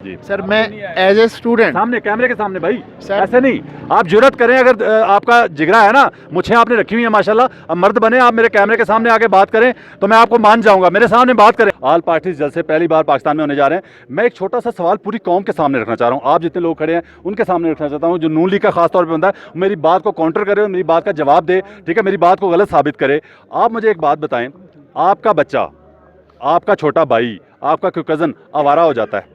جی سر میں as a student سامنے کیمرے کے سامنے بھائی سر ایسے نہیں, آپ جرات کریں, اگر آپ کا جگرا ہے نا, مجھے آپ نے رکھی ہوئی ہے ماشاءاللہ, اب مرد بنے, آپ میرے کیمرے کے سامنے آ کے بات کریں تو میں آپ کو مان جاؤں گا, میرے سامنے بات کریں. آل پارٹیز جلسے پہلی بار پاکستان میں ہونے جا رہے ہیں. میں ایک چھوٹا سا سوال پوری قوم کے سامنے رکھنا چاہ رہا ہوں, آپ جتنے لوگ کھڑے ہیں ان کے سامنے رکھنا چاہتا ہوں. جو نون لیگ کا خاص طور پہ بندہ ہے میری بات کو کاؤنٹر کرے, میری بات کا جواب دے, ٹھیک ہے, میری بات کو غلط ثابت کرے. آپ مجھے ایک بات بتائیں, آپ کا بچہ, آپ کا چھوٹا بھائی, آپ کا کوئی کزن آوارہ ہو جاتا ہے,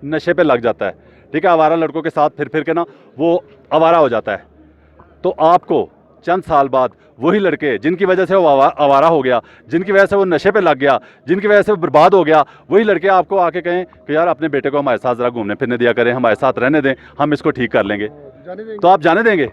نشے پہ لگ جاتا ہے, ٹھیک ہے, آوارہ لڑکوں کے ساتھ پھر کے نا وہ آوارہ ہو جاتا ہے, تو آپ کو چند سال بعد وہی لڑکے جن کی وجہ سے وہ آوارہ ہو گیا, جن کی وجہ سے وہ نشے پہ لگ گیا, جن کی وجہ سے وہ برباد ہو گیا, وہی لڑکے آپ کو آ کے کہیں کہ یار اپنے بیٹے کو ہمارے ساتھ ذرا گھومنے پھرنے دیا کریں, ہمارے ساتھ رہنے دیں, ہم اس کو ٹھیک کر لیں گے, تو آپ جانے دیں گے؟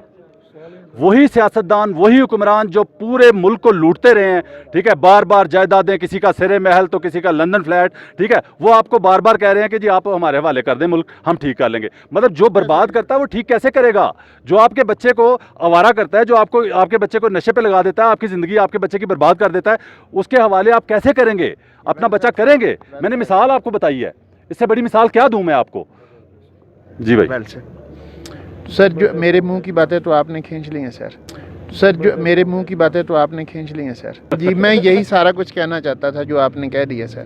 وہی سیاستدان, وہی حکمران جو پورے ملک کو لوٹتے رہے ہیں, ٹھیک ہے, بار بار جائیدادیں, کسی کا سرے محل تو کسی کا لندن فلیٹ, ٹھیک ہے, وہ آپ کو بار بار کہہ رہے ہیں کہ جی آپ ہمارے حوالے کر دیں ملک, ہم ٹھیک کر لیں گے. مطلب جو برباد کرتا ہے وہ ٹھیک کیسے کرے گا؟ جو آپ کے بچے کو آوارہ کرتا ہے, جو آپ کے بچے کو نشے پہ لگا دیتا ہے, آپ کی زندگی آپ کے بچے کی برباد کر دیتا ہے, اس کے حوالے آپ کیسے کریں گے؟ اپنا بچہ کریں گے؟ میں نے مثال آپ کو بتائی ہے, اس سے بڑی مثال کیا دوں میں آپ کو؟ جی بھائی. سر جو میرے منہ کی باتیں تو آپ نے کھینچ لی ہیں سر جو میرے منہ کی باتیں تو آپ نے کھینچ لی ہیں سر. جی میں یہی سارا کچھ کہنا چاہتا تھا جو آپ نے کہہ دیا سر.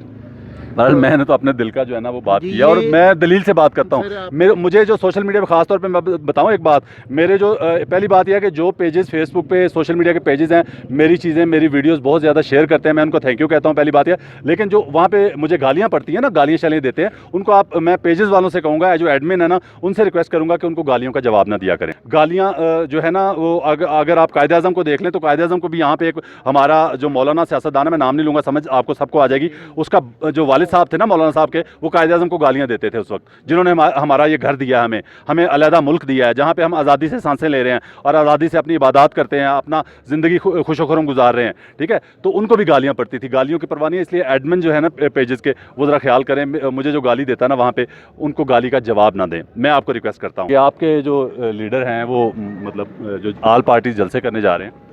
میں نے تو اپنے دل کا جو ہے نا وہ بات جی کیا, اور میں دلیل سے بات کرتا سر ہوں. مجھے جو سوشل میڈیا پہ خاص طور پہ میں بتاؤں ایک بات, میرے جو پہلی بات یہ ہے کہ جو پیجز فیس بک پہ سوشل میڈیا کے پیجز ہیں, میری چیزیں, میری ویڈیوز بہت زیادہ شیئر کرتے ہیں, میں ان کو تھینک یو کہتا ہوں, پہلی بات یہ. لیکن جو وہاں پہ مجھے گالیاں پڑتی ہیں نا, گالیاں شالیاں دیتے ہیں, ان کو آپ, میں پیجز والوں سے کہوں گا, جو ایڈمن ہے نا, ان سے ریکویسٹ کروں گا کہ ان کو گالیوں کا جواب نہ دیا کریں. گالیاں جو ہے نا وہ اگر آپ قائد اعظم کو دیکھ لیں تو قائد اعظم کو بھی یہاں پہ ایک ہمارا جو مولانا سیاستدان ہے, میں نام نہیں لوں گا, سمجھ آپ کو سب کو آ جائے گی, اس کا جو والد صاحب تھے نا مولانا صاحب کے, وہ قائد اعظم کو گالیاں دیتے تھے اس وقت, جنہوں نے ہمارا یہ گھر دیا ہے, ہمیں علیحدہ ملک دیا ہے جہاں پہ ہم آزادی سے سانسیں لے رہے ہیں اور آزادی سے اپنی عبادات کرتے ہیں, اپنا زندگی خوش و خرم گزار رہے ہیں, ٹھیک ہے, تو ان کو بھی گالیاں پڑتی تھی. گالیوں کی پرواہ نہیں ہے, اس لیے ایڈمن جو ہے نا پیجز کے, وہ ذرا خیال کریں, مجھے جو گالی دیتا ہے نا وہاں پہ ان کو گالی کا جواب نہ دیں. میں آپ کو ریکویسٹ کرتا ہوں کہ آپ کے جو لیڈر ہیں وہ مطلب جو آل پارٹیز جلسے کرنے جا رہے ہیں,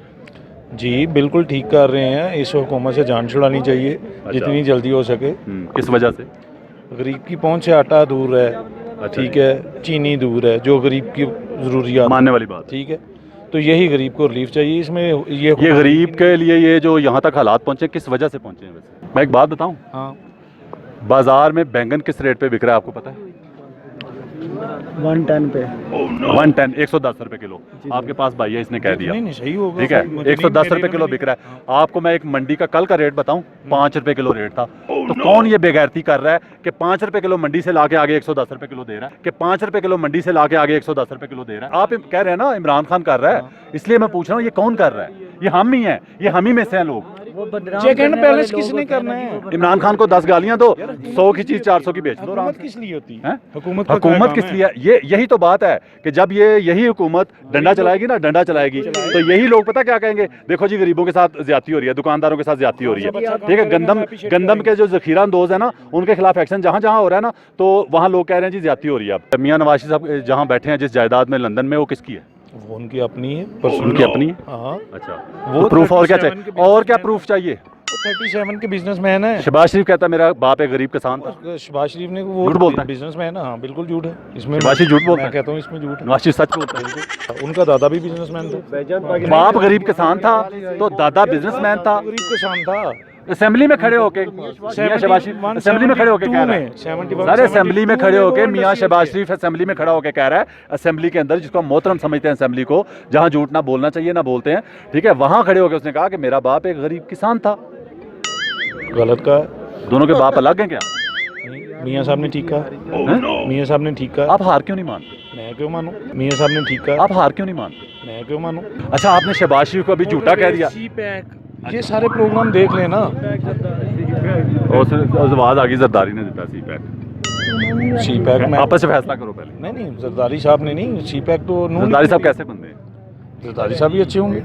جی بالکل ٹھیک کر رہے ہیں, اس حکومت سے جان چھڑانی چاہیے جتنی جلدی ہو سکے. کس وجہ سے؟ غریب کی پہنچ سے آٹا دور ہے, ٹھیک ہے, چینی دور ہے, جو غریب کی ضروریات ماننے والی بات, ٹھیک ہے, تو یہی غریب کو ریلیف چاہیے. اس میں یہ غریب کے لیے یہ جو یہاں تک حالات پہنچے کس وجہ سے پہنچے ہیں؟ ویسے میں ایک بات بتاؤں, ہاں, بازار میں بینگن کس ریٹ پہ بک رہا ہے آپ کو پتہ ہے؟ 110 پہ 110 110 روپے کلو. آپ کے پاس بھائی ہے, اس نے کہہ دیا, نہیں صحیح ہوگا, ٹھیک ہے, 110 روپے کلو بک رہا ہے. آپ کو میں ایک منڈی کا کل کا ریٹ بتاؤں, 5 روپے کلو ریٹ تھا. تو کون یہ بے غیرتی کر رہا ہے کہ 5 روپے کلو منڈی سے لا کے آگے 110 روپے کلو دے رہا ہے, کہ 5 روپے کلو منڈی سے لا کے آگے 110 روپے کلو دے رہا ہے؟ آپ کہہ رہے ہیں نا عمران خان کر رہا ہے, اس لیے میں پوچھ رہا ہوں یہ کون کر رہا ہے؟ یہ ہم ہی ہیں, یہ ہم ہی میں سے ہیں لوگ. چیک اینڈ بیلنس کس نے کرنا ہے؟ عمران خان کو 10 گالیاں دو, 100 کی چیز 400 کی بیچ دو. حکومت کس لیے ہوتی ہے؟ حکومت کس لیے؟ یہی تو بات ہے کہ جب یہی حکومت ڈنڈا چلائے گی نا, ڈنڈا چلائے گی, تو یہی لوگ پتہ کیا کہیں گے, دیکھو جی غریبوں کے ساتھ زیادتی ہو رہی ہے, دکانداروں کے ساتھ زیادتی ہو رہی ہے, ٹھیک ہے, گندم کے جو ذخیرہ اندوز ہیں نا ان کے خلاف ایکشن جہاں جہاں ہو رہا ہے نا, تو وہاں لوگ کہہ رہے ہیں جی زیادتی ہو رہی ہے. اب میاں نواز صاحب جہاں بیٹھے ہیں جس جائیداد میں لندن میں, وہ کس کی ہے؟ وہ ان کی اپنی ہے, ان کی اپنی ہے. ہاں, اچھا, وہ پروف اور کیا چاہیے, اور کیا پروف چاہیے؟ 37 کے بزنس مین ہے. شہباز شریف کہتا ہے میرا باپ ایک غریب کسان تھا. شہباز شریف نے وہ بزنس مین ہے, ہاں بالکل جھوٹ ہے اس میں. شہباز شریف جھوٹ بولتا ہے؟ میں کہتا ہوں اس میں جھوٹ ہے. نواز شریف سچ بولتا ہے. ان کا دادا بھی بزنس مین تھا. باپ غریب کسان تھا تو دادا بزنس مین تھا. غریب کسان تھا. اسمبلی میں کھڑے ہو کے میاں شہباز شریف اسمبلی میں کھڑے ہو کے کہہ رہا ہے, سارے اسمبلی میں کھڑے ہو کے میاں شہباز شریف اسمبلی میں کھڑا ہو کے کہہ رہا ہے, اسمبلی کے اندر جس کو ہم محترم سمجھتے ہیں اسمبلی کو, جہاں جھوٹ نہ بولنا چاہیے نہ بولتے ہیں, ٹھیک ہے, وہاں کھڑے ہو کے اس نے کہا کہ میرا باپ ایک غریب کسان تھا. غلط کا دونوں کے باپ الگ ہیں کیا؟ میاں صاحب نے ٹھیک کہا, میاں صاحب نے ٹھیک کہا. آپ ہار کیوں نہیں مانتے؟ میں کیوں مانوں؟ میاں صاحب نے ٹھیک کہا. آپ ہار کیوں نہیں مانتے؟ میں کیوں مانوں؟ اچھا, آپ نے شہباز شریف کو ابھی جھوٹا کہہ دیا. یہ سارے پروگرام دیکھ لینا. آواز آ گئی زرداری نے دیتا سی پیک میں, آپس سے فیصلہ کرو پہلے. نہیں زرداری صاحب نے نہیں, سی پیک تو زرداری صاحب کیسے بندے ہیں؟ زرداری صاحب بھی اچھے ہوں گے.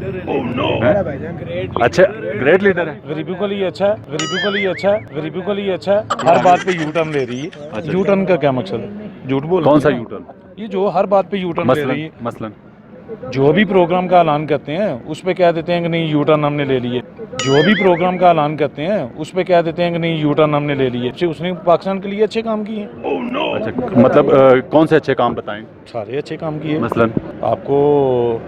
اچھا, گریٹ لیڈر ہے. غریبوں کے لیے اچھا ہے, غریبوں کے لیے اچھا ہے, غریبوں کے لیے اچھا ہے. ہر بات پہ یو ٹرن لے رہی ہے. یو ٹرن کا کیا مقصد ہے؟ جھوٹ بول. کون سا یو ٹرن؟ یہ جو ہر بات پہ یو ٹرن لے رہی ہے. مثلا جو بھی پروگرام کا اعلان کرتے ہیں اس پہ کہہ دیتے ہیں کہ نہیں یو ٹرن ہم نے لے لیے. جو بھی پروگرام کا اعلان کرتے ہیں اس پہ کہہ دیتے ہیں کہ نہیں یو ٹرن ہم نے لے لیے. اس نے پاکستان کے لیے اچھے کام کیے ہیں. اچھا مطلب کون سے اچھے کام بتائیں؟ سارے اچھے کام کیے. مثلاً آپ کو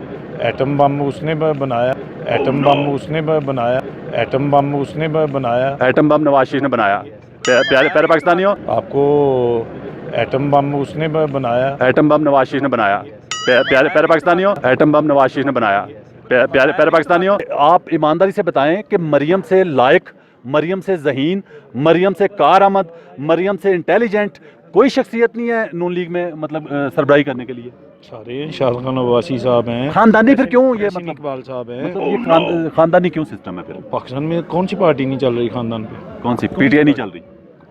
ایٹم بم اس نے بنایا, ایٹم بم اس نے بنایا, ایٹم بم اس نے بنایا. ایٹم بم نواز شریف نے بنایا. پیارے پاکستانیوں, آپ کو ایٹم بم اس نے بنایا. ایٹم بم نواز شریف نے بنایا. پیارے پاکستانیوں, ایٹم بم نواز شریف نے بنایا. پیارے پاکستانیوں, آپ ایمانداری سے بتائیں کہ مریم سے لائق, مریم سے ذہین, مریم سے کارآمد, مریم سے انٹیلیجنٹ کوئی شخصیت نہیں ہے نون لیگ میں مطلب سربراہی کرنے کے لیے؟ سارے شاہ نواسی صاحب ہیں. خاندانی پھر کیوں یہ یاسین اقبال صاحب ہیں. مطلب یہ خاندانی کیوں سسٹم ہے پھر؟ پاکستان میں کون سی پارٹی نہیں چل رہی خاندان پہ؟ کون سی؟ پی ٹی آئی نہیں چل رہی؟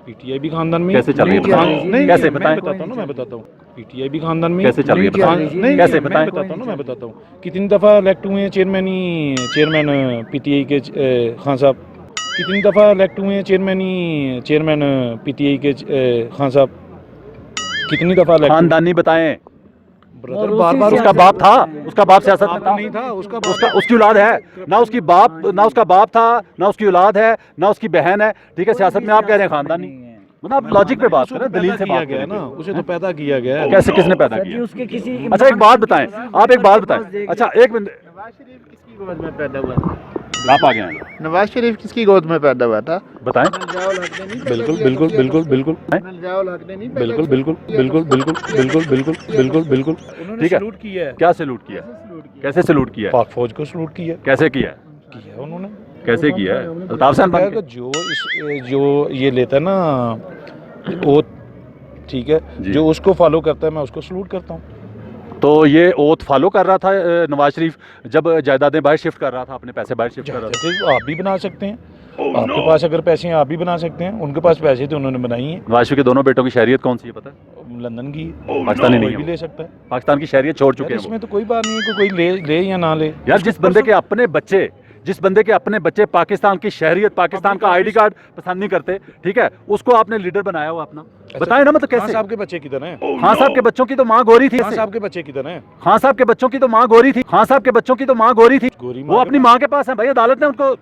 پی ٹی آئی بھی خاندان میں کیسے چل رہی ہے؟ نہیں کیسے میں بتائیں؟ بتاتا ہوں نا, میں بتاتا ہوں. پی ٹی آئی بھی خاندان میں کیسے چل رہی ہے؟ نہیں کیسے میں بتائیں؟ بتاتا ہوں نا, میں بتاتا ہوں. کتنی دفعہ الیکٹ ہوئے ہیں چیئرمین پی ٹی آئی کے خان صاحب؟ کتنی دفعہ الیکٹ ہوئے ہیں چیئرمین پی ٹی آئی کے خان صاحب؟ کتنی دفعہ الیکٹ؟ خاندانی بتائیں. برادر بار بار اس کا باپ تھا, اس کا باپ سیاست میں تھا نہیں تھا. اس کی اولاد ہے نہ, اس کی باپ نہ اس کا باپ تھا, نہ اس کی اولاد ہے, نہ اس کی بہن ہے. ٹھیک ہے, سیاست میں آپ کہہ رہے ہیں خاندانی. مطلب آپ لاجک پہ بات کریں, دلیل سے بات گیا کریں نا, اسے تو پیدا کیا گیا ہے. کیسے, کس نے پیدا کیا؟ اچھا ایک بات بتائیں, آپ ایک بات بتائیں. اچھا ایک منٹ, نواز شریف کس کی گود میں پیدا ہوا تھا؟ آپ آ گئے ہیں, نواز شریف کس کی گود میں پیدا ہوا تھا؟ بتائیں. بالکل بالکل بالکل بالکل بالکل بالکل بالکل بالکل بالکل بالکل بالکل بالکل. ٹھیک ہے, سلوٹ کیا ہے. کیا سلوٹ کیا؟ کیسے سلوٹ کیا؟ پاک فوج کو سلوٹ کیا. کیسے کیا؟ کیا انہوں نے. کیسے کیا ہے؟ الطاف صاحب بن کے؟ جو یہ لیتا ہے نا اوت, ٹھیک ہے, جو اس کو فالو کرتا ہے میں اس کو سلوٹ کرتا ہوں. تو یہ اوتھ فالو کر رہا تھا نواز شریف جب جائیدادیں باہر شفٹ کر رہا تھا, اپنے پیسے باہر شفٹ کر رہا تھا؟ آپ بھی بنا سکتے ہیں, آپ کے پاس اگر پیسے ہیں آپ بھی بنا سکتے ہیں. ان کے پاس پیسے تھے, انہوں نے بنائی ہیں. نواز شریف کے دونوں بیٹوں کی شہریت کون سی ہے پتہ ہے؟ لندن کی. پاکستانی نہیں بھی ہے, لے سکتا ہے. پاکستان کی شہریت چھوڑ چکے اس ہیں میں تو کوئی بات نہیں ہے کہ کوئی لے یا نہ لے. یار. جس بندے کے اپنے بچے پاکستان کی شہریت, پاکستان کا آئی ڈی کارڈ پسند نہیں کرتے, ٹھیک ہے, اس کو آپ نے لیڈر بنایا ہوا اپنا. بتائیں نا مطلب خان کیسے؟ صاحب کے بچے کدھر ہیں؟ خان صاحب کے بچوں کی تو ماں گوری تھی. خان صاحب کے بچے کدھر ہیں؟ خان صاحب کے بچوں کی تو ماں گوری تھی. خان صاحب کے بچوں کی تو ماں گوری تھی. وہ اپنی ماں کے پاس ہیں بھائی, عدالت نے ان کو.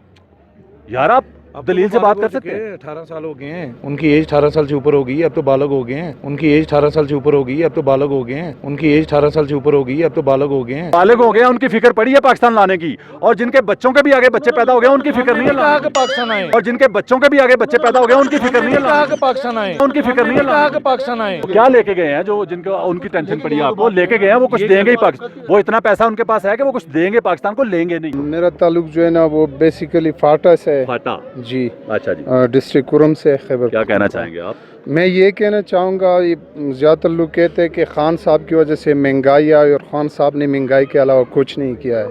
یار آپ دلیل سے بات کر سکتے ہیں. 18 سال ہو گئے ہیں, ان کی ایج 18 سال سے اوپر ہو گئی ہے, اب تو بالغ ہو گئے ہیں. ان کی ایج 18 سال سے اوپر ہو گئی ہے, اب تو بالغ ہو گئے ہیں. ان کی ایج 18 سال سے اوپر ہو گئی ہے, اب تو بالغ ہو گئے ہیں. بالغ ہو گیا, ان کی فکر پڑی ہے پاکستان لانے کی. اور جن کے بچوں کے بھی آگے بچے پیدا ہو گئے ان کی فکر نہیں ہے کہ پاکستان آئے. اور جن کے بچوں کے بھی آگے بچے پیدا ہو گئے ان کی فکر نہیں ہے کہ پاکستان آئے. ان کی فکر نہیں ہے کہ پاکستان آئے. کیا لے کے گئے ہیں جو جن کو ان کی ٹینشن پڑی ہے آپ کو؟ لے کے گئے ہیں, وہ کچھ دیں گے ہی پاکستان. وہ اتنا پیسہ ان کے پاس ہے کہ وہ کچھ دیں گے پاکستان کو, لیں گے نہیں. میرا تعلق جو ہے نا وہ بیسیکلی فاٹا سے ہے. فاٹا, جی. اچھا جی. ڈسٹرکٹ کرم سے خیبر. کیا کہنا چاہیں گے آپ؟ میں یہ کہنا چاہوں گا, زیادہ تر لوگ کہتے ہیں کہ خان صاحب کی وجہ سے مہنگائی آئی, اور خان صاحب نے مہنگائی کے علاوہ کچھ نہیں کیا ہے.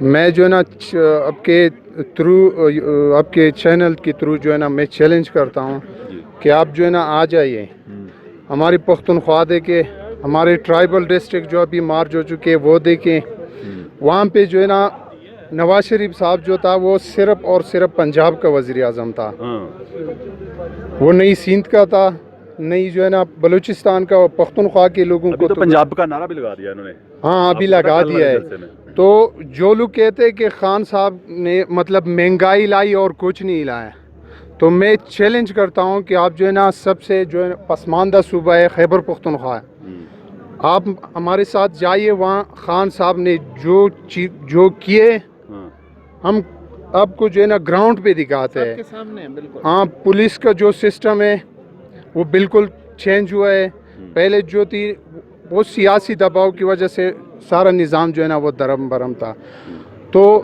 میں جو ہے نا آپ کے چینل کے تھرو جو ہے نا میں چیلنج کرتا ہوں کہ آپ جو ہے نا آ جائیے ہماری پختونخوا دیکھیں, ہمارے ٹرائبل ڈسٹرکٹ جو ابھی مارچ ہو چکے وہ دیکھیں. وہاں پہ جو ہے نا نواز شریف صاحب جو تھا وہ صرف اور صرف پنجاب کا وزیر اعظم تھا, وہ نہیں سندھ کا تھا, نہیں جو ہے نا بلوچستان کا. پختونخوا کے لوگوں کو تو پنجاب کا نعرہ بھی لگا دیا انہوں نے. ہاں ابھی لگا دیا ہے. تو جو لوگ کہتے ہیں کہ خان صاحب نے مطلب مہنگائی لائی اور کچھ نہیں لایا, تو میں چیلنج کرتا ہوں کہ آپ جو ہے نا سب سے جو ہے پسماندہ صوبہ ہے خیبر پختونخوا ہے, آپ ہمارے ساتھ جائیے. وہاں خان صاحب نے جو کیے ہم آپ کو جو ہے نا گراؤنڈ پہ دکھاتے ہیں. ہاں, پولیس کا جو سسٹم ہے وہ بالکل چینج ہوا ہے. پہلے جو تھی وہ سیاسی دباؤ کی وجہ سے سارا نظام جو ہے نا وہ درم برم تھا. تو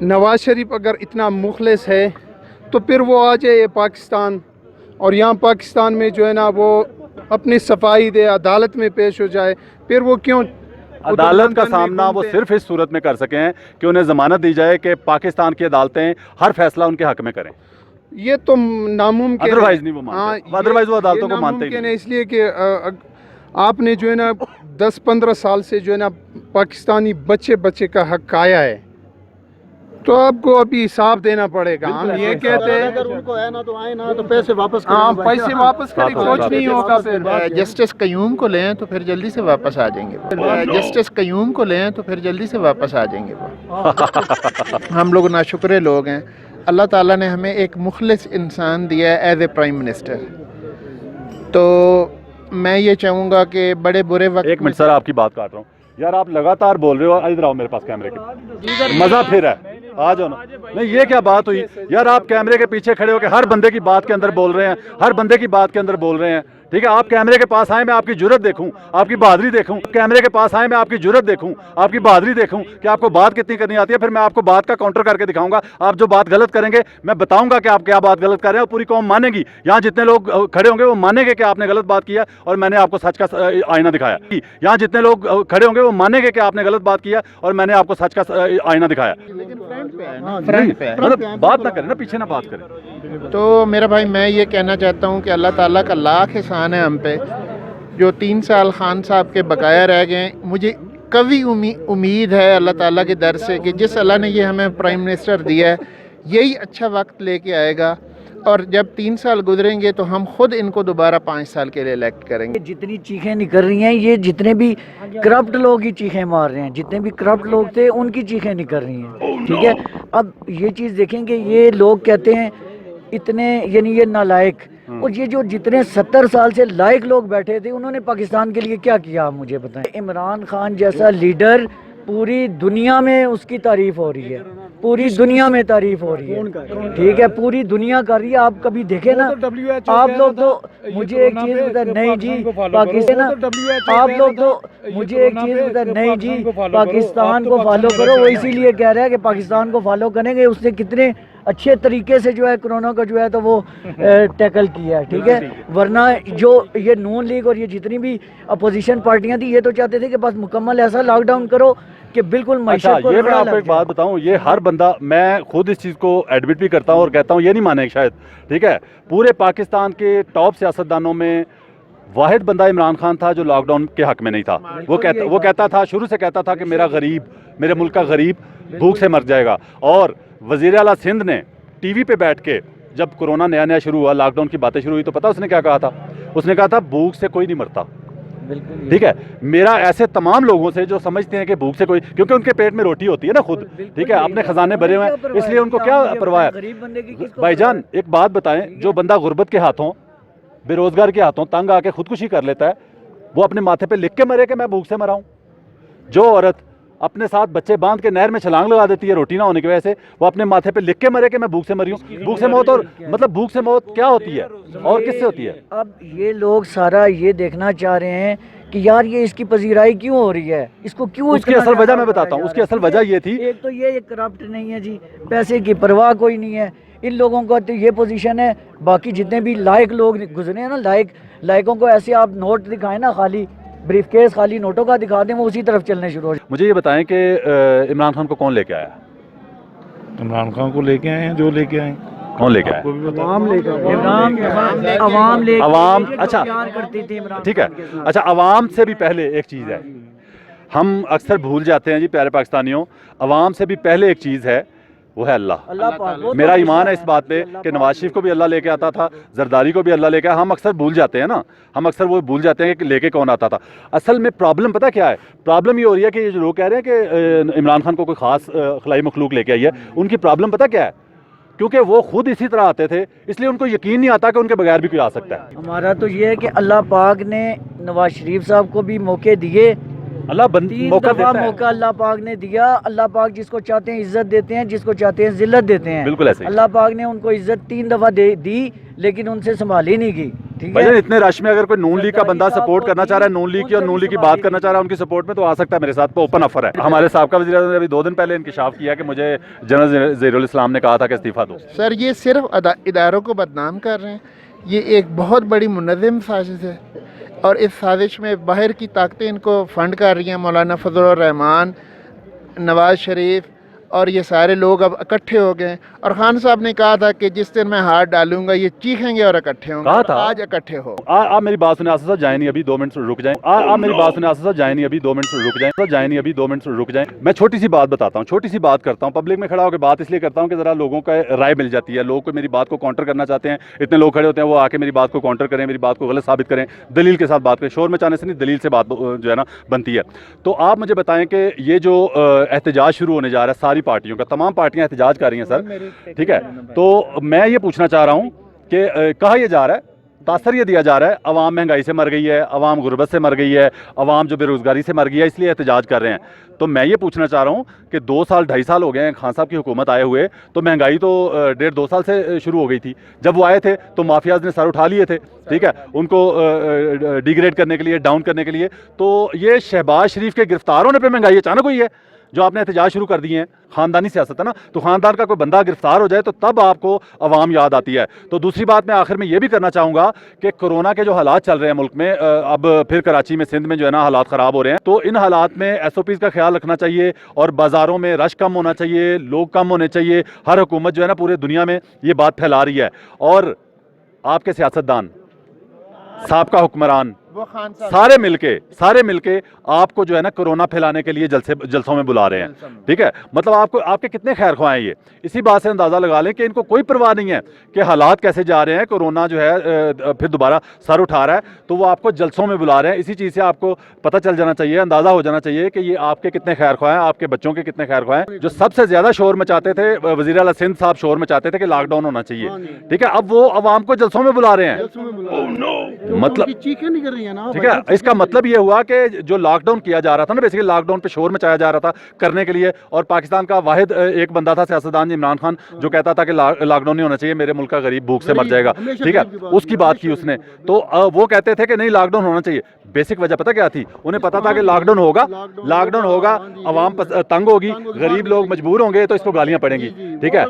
نواز شریف اگر اتنا مخلص ہے تو پھر وہ آ جائے پاکستان, اور یہاں پاکستان میں جو ہے نا وہ اپنی صفائی دے, عدالت میں پیش ہو جائے. پھر وہ کیوں عدالت کا سامنا وہ صرف اس صورت میں کر سکیں کہ انہیں ضمانت دی جائے کہ پاکستان کی عدالتیں ہر فیصلہ ان کے حق میں کریں. یہ تو ناممکن, ادروائز نہیں وہ مانتے, ادروائز وہ عدالتوں کو مانتے ہی نہیں. اس لیے کہ آپ نے جو ہے نا 10-15 سال سے جو ہے نا پاکستانی بچے کا حق کھایا ہے. تو آپ کو ابھی حساب دینا پڑے گا. ہم یہ کہتے ہیں اگر ان کو ہے نا تو آئے نا تو پیسے واپس ہاں پیسے واپس کریں, کچھ نہیں ہوگا پھر. جسٹس قیوم کو لیں تو پھر جلدی سے واپس آ جائیں گے. جسٹس قیوم کو لیں تو پھر جلدی سے واپس آ جائیں گے. ہم لوگ ناشکرے لوگ ہیں. اللہ تعالیٰ نے ہمیں ایک مخلص انسان دیا ہے ایز اے پرائم منسٹر. تو میں یہ چاہوں گا کہ بڑے برے وقت ایک منٹ سر آپ کی بات کاٹ رہا ہوں یار, آپ لگاتار بول رہے ہو. ادھر آؤ میرے پاس کیمرے کے, مزہ پھر ہے, آ جاؤ نا. نہیں یہ کیا بات ہوئی یار, آپ کیمرے کے پیچھے کھڑے ہو کے ہر بندے کی بات کے اندر بول رہے ہیں, ہر بندے کی بات کے اندر بول رہے ہیں. ٹھیک ہے, آپ کیمرے کے پاس آئیں, میں آپ کی جرت دیکھوں, آپ کی بہادری دیکھوں. کیمرے کے پاس آئیں, میں آپ کی جرت دیکھوں, آپ کی بہادری دیکھوں کہ آپ کو بات کتنی کرنی آتی ہے. پھر میں آپ کو بات کا کاؤنٹر کر کے دکھاؤں گا. آپ جو بات غلط کریں گے میں بتاؤں گا کہ آپ کیا بات غلط کر رہے ہیں, اور پوری قوم مانے گی. یہاں جتنے لوگ کھڑے ہوں گے وہ مانیں گے کہ آپ نے غلط بات کیا اور میں نے آپ کو سچ کا آئینہ دکھایا. یہاں جتنے لوگ کھڑے ہوں گے وہ مانیں گے کہ آپ نے غلط بات کیا اور میں نے آپ کو سچ کا آئینہ دکھایا. فرنٹ پہ ہے. مطلب بات نہ کریں نا, پیچھے نہ بات کریں. تو میرا بھائی میں یہ کہنا چاہتا ہوں کہ اللہ تعالیٰ کا لاکھ احسان ہے ہم پہ, جو 3 سال خان صاحب کے بقایا رہ گئے. مجھے کبھی امید ہے اللہ تعالیٰ کے در سے کہ جس اللہ نے یہ ہمیں پرائم منسٹر دیا ہے یہی اچھا وقت لے کے آئے گا, اور جب 3 سال گزریں گے تو ہم خود ان کو دوبارہ 5 سال کے لیے الیکٹ کریں گے. جتنی چیخیں نکل رہی ہیں یہ جتنے بھی کرپٹ لوگ ہی چیخیں مار رہے ہیں, جتنے بھی کرپٹ لوگ تھے ان کی چیخیں نکل رہی ہیں. ٹھیک ہے, اب یہ چیز دیکھیں کہ یہ لوگ کہتے ہیں اتنے یعنی یہ نالائق, اور یہ جو جتنے 70 سال سے لائق لوگ بیٹھے تھے انہوں نے پاکستان کے لیے کیا کیا, آپ مجھے بتائیں. عمران خان جیسا لیڈر پوری دنیا میں اس کی تعریف ہو رہی ہے, پوری دنیا میں تعریف ہو رہی ہے. ٹھیک ہے, پوری دنیا کر رہی ہے. آپ کبھی دیکھیں نا, آپ لوگ تو مجھے ایک چیز بتائیں, نہیں جی پاکستان, آپ لوگ تو مجھے ایک چیز بتائیں, نہیں جی پاکستان کو فالو کرو. وہ اسی لیے کہہ رہا ہے کہ پاکستان کو فالو کریں گے. اس نے کتنے اچھے طریقے سے جو ہے کرونا کا جو ہے تو وہ ٹیکل کیا ہے. ٹھیک ہے, ورنہ جو یہ نون لیگ اور یہ جتنی بھی اپوزیشن پارٹیاں تھیں یہ تو چاہتے تھے کہ بس مکمل ایسا لاک ڈاؤن کرو کہ بالکل معیشت کو یہ میں آپ کو ایک بات بتاؤں, یہ ہر بندہ, میں خود اس چیز کو ایڈمٹ بھی کرتا ہوں اور کہتا ہوں, یہ نہیں مانے شاید. ٹھیک ہے, پورے پاکستان کے ٹاپ سیاستدانوں میں واحد بندہ عمران خان تھا جو لاک ڈاؤن کے حق میں نہیں تھا. وہ کہتا تھا, شروع سے کہتا تھا کہ میرا غریب, میرے ملک کا غریب بھوک سے مر جائے گا. اور وزیر اعلیٰ سندھ نے ٹی وی پہ بیٹھ کے جب کورونا نیا شروع ہوا, لاک ڈاؤن کی باتیں شروع ہوئی, تو پتہ اس نے کیا کہا تھا؟ اس نے کہا تھا بھوک سے کوئی نہیں مرتا. ٹھیک ہے, میرا ایسے تمام لوگوں سے جو سمجھتے ہیں کہ بھوک سے کوئی, کیونکہ ان کے پیٹ میں روٹی ہوتی ہے نا خود. ٹھیک ہے, اپنے خزانے بھرے ہوئے ہیں, اس لیے ان کو کیا پرواہ ہے. بھائی جان ایک بات بتائیں, جو بندہ غربت کے ہاتھوں, بے روزگار کے ہاتھوں تنگ آ کے خودکشی کر لیتا ہے, وہ اپنے ماتھے پہ لکھ کے مرے کہ میں بھوک سے مرا ہوں. جو عورت اپنے ساتھ بچے باندھ کے نہر میں چھلانگ لگا دیتی ہے روٹی نہ ہونے کی وجہ سے, وہ اپنے ماتھے پہ لکھ کے مرے کہ میں بھوک سے مری ہوں. بھوک سے موت, اور مطلب بھوک سے موت کیا ہوتی ہے اور کس سے ہوتی ہے؟ اب یہ لوگ سارا یہ دیکھنا چاہ رہے ہیں کہ یار یہ اس کی پذیرائی کیوں ہو رہی ہے, اس کو کیوں, اس کی اصل وجہ میں بتاتا ہوں. اس کی اصل وجہ یہ تھی, ایک تو یہ کرپٹ نہیں ہے جی, پیسے کی پرواہ کوئی نہیں ہے ان لوگوں کا, تو یہ پوزیشن ہے. باقی جتنے بھی لائق لوگ گزرے ہیں نا, لائقوں کو ایسے آپ نوٹ دکھائیں نا, خالی بریف کیس خالی نوٹوں کا دکھا دیں, وہ اسی طرف چلنے شروع ہو جائیں. مجھے یہ بتائیں کہ عمران خان کو کون لے کے آیا؟ عمران خان کو لے کے آئے ہیں, جو لے کے آئے ہیں. کون لے کے آیا؟ عوام. اچھا ٹھیک ہے, اچھا عوام سے بھی پہلے ایک چیز ہے, ہم اکثر بھول جاتے ہیں جی پیارے پاکستانیوں, عوام سے بھی پہلے ایک چیز ہے, وہ ہے اللہ. میرا ایمان ہے اس بات پہ کہ نواز شریف کو بھی اللہ لے کے آتا تھا, زرداری کو بھی اللہ لے کے آیا. ہم اکثر بھول جاتے ہیں نا, ہم اکثر وہ بھول جاتے ہیں کہ لے کے کون آتا تھا. اصل میں پرابلم پتہ کیا ہے؟ پرابلم یہ ہو رہی ہے کہ یہ جو لوگ کہہ رہے ہیں کہ عمران خان کو کوئی خاص خلائی مخلوق لے کے آئی ہے, ان کی پرابلم پتہ کیا ہے؟ کیونکہ وہ خود اسی طرح آتے تھے, اس لیے ان کو یقین نہیں آتا کہ ان کے بغیر بھی کوئی آ سکتا ہے. ہمارا تو یہ ہے کہ اللہ پاک نے نواز شریف صاحب کو بھی موقع دیے, اللہ موقع دیتا ہے. موقع اللہ پاک نے دیا. اللہ پاک جس کو چاہتے ہیں عزت دیتے ہیں, جس کو چاہتے ہیں ذلت دیتے ہیں. بالکل ایسے. اللہ پاک نے ان کو عزت 3 دفعہ دی لیکن ان سے سنبھالی نہیں گئی. ٹھیک ہے, اتنے رش میں اگر کوئی نون لیگ کا بندہ سپورٹ کرنا چاہ رہا ہے, نون لیگ کی اور نون لیگ کی بات کرنا چاہ رہا ہے ان کی سپورٹ میں, تو آ سکتا ہے میرے ساتھ. اوپن آفر ہے. ہمارے سابقہ وزیر اعظم نے ابھی 2 دن پہلے انکشاف کیا کہ مجھے جنرل ضیاء الاسلام نے کہا تھا کہ استعفیٰ دو. سر یہ صرف اداروں کو بدنام کر رہے ہیں, یہ ایک بہت بڑی منظم سازش ہے, اور اس سازش میں باہر کی طاقتیں ان کو فنڈ کر رہی ہیں. مولانا فضل الرحمان, نواز شریف اور یہ سارے لوگ اب اکٹھے ہو گئے ہیں، اور خان صاحب نے کہا تھا کہ جس دن میں ہاتھ ڈالوں گا یہ چیخیں گے اور اکٹھے ہوں گے، کہا تھا؟ آج اکٹھے ہو۔ آپ میری بات سنیں آصف صاحب، جائیں نہیں ابھی 2 منٹ رک جائیں، آپ میری بات سنیں آصف صاحب، جائیں نہیں ابھی 2 منٹ رک جائیں، جائیں نہیں ابھی 2 منٹ رک جائیں۔ میں چھوٹی سی بات بتاتا ہوں، چھوٹی سی بات کرتا ہوں، پبلک میں کھڑا ہو کے بات اس لیے کرتا ہوں کہ ذرا لوگوں کا رائے مل جاتی ہے، لوگ کو میری بات کو کاؤنٹر کرنا چاہتے ہیں، اتنے لوگ کھڑے ہوتے ہیں وہ آ کے میری بات کو کاؤنٹر کریں، میری بات کو غلط ثابت کریں، دلیل کے ساتھ بات کریں، شور مچانے سے نہیں، دلیل سے بات جو ہے نا بنتی ہے۔ تو آپ مجھے بتائیں کہ یہ جو احتجاج شروع ہونے جا رہا ہے ساری پارٹیوں کا، تمام پارٹیاں احتجاج کر رہی ہیں سر، ٹھیک ہے، تو میں یہ پوچھنا چاہ رہا ہوں کہ کہا یہ جا رہا ہے، تاثر یہ دیا جا رہا ہے عوام مہنگائی سے مر گئی ہے، عوام غربت سے مر گئی ہے، عوام جو بے روزگاری سے مر گئی ہے، اس لیے احتجاج کر رہے ہیں۔ تو میں یہ پوچھنا چاہ رہا ہوں کہ 2 سال 2.5 سال ہو گئے ہیں خان صاحب کی حکومت آئے ہوئے، تو مہنگائی تو 1.5-2 سال سے شروع ہو گئی تھی، جب وہ آئے تھے تو مافیاز نے سر اٹھا لیے تھے، ٹھیک ہے، ان کو ڈیگریڈ کرنے کے لیے، ڈاؤن کرنے کے لیے۔ تو یہ شہباز شریف کے گرفتار ہونے پہ مہنگائی اچانک ہوئی ہے جو آپ نے احتجاج شروع کر دیے ہیں؟ خاندانی سیاست ہے نا، تو خاندان کا کوئی بندہ گرفتار ہو جائے تو تب آپ کو عوام یاد آتی ہے۔ تو دوسری بات میں آخر میں یہ بھی کرنا چاہوں گا کہ کورونا کے جو حالات چل رہے ہیں ملک میں، اب پھر کراچی میں، سندھ میں جو ہے نا حالات خراب ہو رہے ہیں، تو ان حالات میں SOPs کا خیال رکھنا چاہیے، اور بازاروں میں رش کم ہونا چاہیے، لوگ کم ہونے چاہیے۔ ہر حکومت جو ہے نا پورے دنیا میں یہ بات پھیلا رہی ہے، اور آپ کے سیاستدان، سابقہ حکمران، وہ خان صاحب سارے مل کے آپ کو جو ہے نا کورونا پھیلانے کے لیے جلسوں میں بلا رہے ہیں، ٹھیک ہے، مطلب آپ کے کتنے خیر خواہ ہیں یہ؟ اسی بات سے اندازہ لگا لیں کہ ان کو کوئی پرواہ نہیں ہے کہ حالات کیسے جا رہے ہیں، کورونا جو ہے پھر دوبارہ سر اٹھا رہا ہے، تو وہ آپ کو جلسوں میں بلا رہے ہیں۔ اسی چیز سے آپ کو پتہ چل جانا چاہیے، اندازہ ہو جانا چاہیے کہ یہ آپ کے کتنے خیر خواہ ہیں، آپ کے بچوں کے کتنے خیر خواہ ہیں۔ جو سب سے زیادہ شور مچاتے تھے وزیر اعلیٰ سندھ صاحب، شور مچاتے تھے کہ لاک ڈاؤن ہونا چاہیے، ٹھیک ہے، اب وہ عوام کو جلسوں میں بلا رہے ہیں، مطلب چیخیں نہیں کر رہی ہیں نا، ٹھیک ہے، اس کا مطلب یہ ہوا کہ جو لاک ڈاؤن کیا جا رہا تھا نا، بیسیکلی لاک ڈاؤن پہ شور مچایا جا رہا تھا کرنے کے لیے، اور پاکستان کا واحد ایک بندہ تھا سیاستدان عمران خان جو کہتا تھا کہ لاک ڈاؤن نہیں ہونا چاہیے، میرے ملک کا غریب بھوک سے مر جائے گا، ٹھیک ہے، اس کی بات کی اس نے، تو وہ کہتے تھے کہ نہیں لاک ڈاؤن ہونا چاہیے۔ بیسک وجہ پتہ کیا تھی؟ انہیں پتا تھا کہ لاک ڈاؤن ہوگا، عوام تنگ ہوگی، غریب لوگ مجبور ہوں گے، تو اس کو گالیاں پڑیں گی، ٹھیک ہے،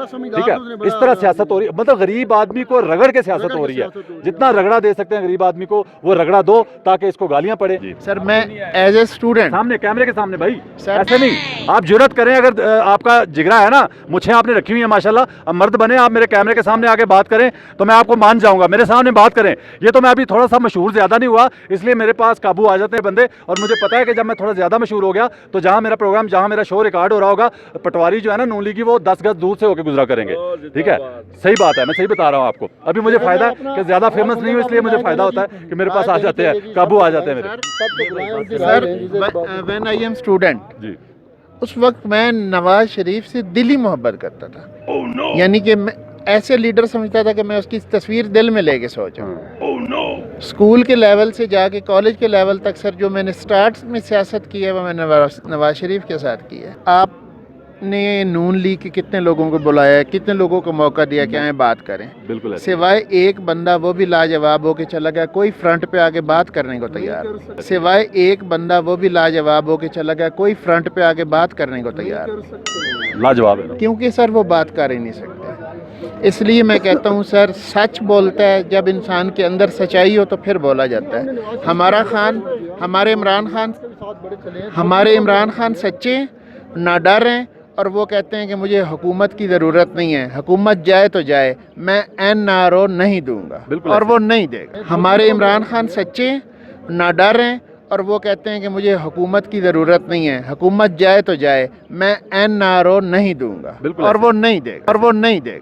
اس طرح سیاست ہو رہی ہے، مطلب غریب آدمی کو رگڑ کے سیاست ہو رہی ہے، جتنا رگڑا دے سکتے ہیں غریب آدمی کو وہ رگڑا دو تاکہ اس کو گالیاں پڑے۔ سر میں ایز اے اسٹوڈنٹ، سامنے کیمرے کے سامنے بھائی سر، ایسے نہیں، آپ جرات کریں، اگر آپ کا جگرا ہے نا، مجھے آپ نے رکھی ہوئی ہے ماشاءاللہ، اب مرد بنے، آپ میرے کیمرے کے سامنے آ کے بات کریں تو میں آپ کو مان جاؤں گا، میرے سامنے بات کریں۔ یہ تو میں ابھی تھوڑا سا مشہور زیادہ نہیں ہوا، اس لیے میرے پاس قابو آ جاتے ہیں بندے، اور مجھے پتا ہے کہ جب میں تھوڑا زیادہ مشہور ہو گیا تو جہاں میرا پروگرام، جہاں میرا شو ریکارڈ ہو رہا ہوگا، پٹواری جو ہے نا نون لیگی، وہ 10 گز دور سے ہو کے گزرا کریں گے، ٹھیک ہے، صحیح بات ہے، میں صحیح بتا رہا ہوں آپ کو۔ ابھی مجھے فائدہ کہ زیادہ فیمس نہیں ہوں، اس لیے مجھے فائدہ ہوتا ہے کہ میرے پاس آ جاتے ہیں، قابو آ جاتے ہیں میرے۔ سر when I am student، جی، اس وقت میں نواز شریف سے دلی محبت کرتا تھا، یعنی کہ میں ایسے لیڈر سمجھتا تھا کہ میں اس کی تصویر دل میں لے کے سوچا۔ اسکول کے لیول سے جا کے کالج کے لیول تک سر جو میں نے سٹارٹ میں سیاست کی ہے وہ میں نواز شریف کے ساتھ کی ہے۔ آپ نے نون لیگ کے کتنے لوگوں کو بلایا ہے، کتنے لوگوں کو موقع دیا کہ آئیں بات کریں، بالکل ایسے۔ سوائے ایک بندہ وہ بھی لاجواب ہو کے چلا گیا، کوئی فرنٹ پہ آگے بات کرنے کو تیار نہیں، سوائے ایک بندہ وہ بھی لاجواب ہو کے چلا گیا، کوئی فرنٹ پہ آگے بات کرنے کو تیار نہیں، لاجواب ہے۔ کیونکہ سر وہ بات کر ہی نہیں سکتے۔ اس لیے میں کہتا ہوں سر، سچ بولتا ہے، جب انسان کے اندر سچائی ہو تو پھر بولا جاتا ہے۔ ہمارے عمران خان سچے ہیں، نہ ڈر ہیں، اور وہ کہتے ہیں کہ مجھے حکومت کی ضرورت نہیں ہے، حکومت جائے تو جائے، میں NRO نہیں دوں گا، اور وہ نہیں دے گا۔ ہمارے عمران خان سچے ہیں، نہ ڈر ہیں، اور وہ کہتے ہیں کہ مجھے حکومت کی ضرورت نہیں ہے، حکومت جائے تو جائے، میں NRO نہیں دوں گا، اور وہ نہیں دے گا۔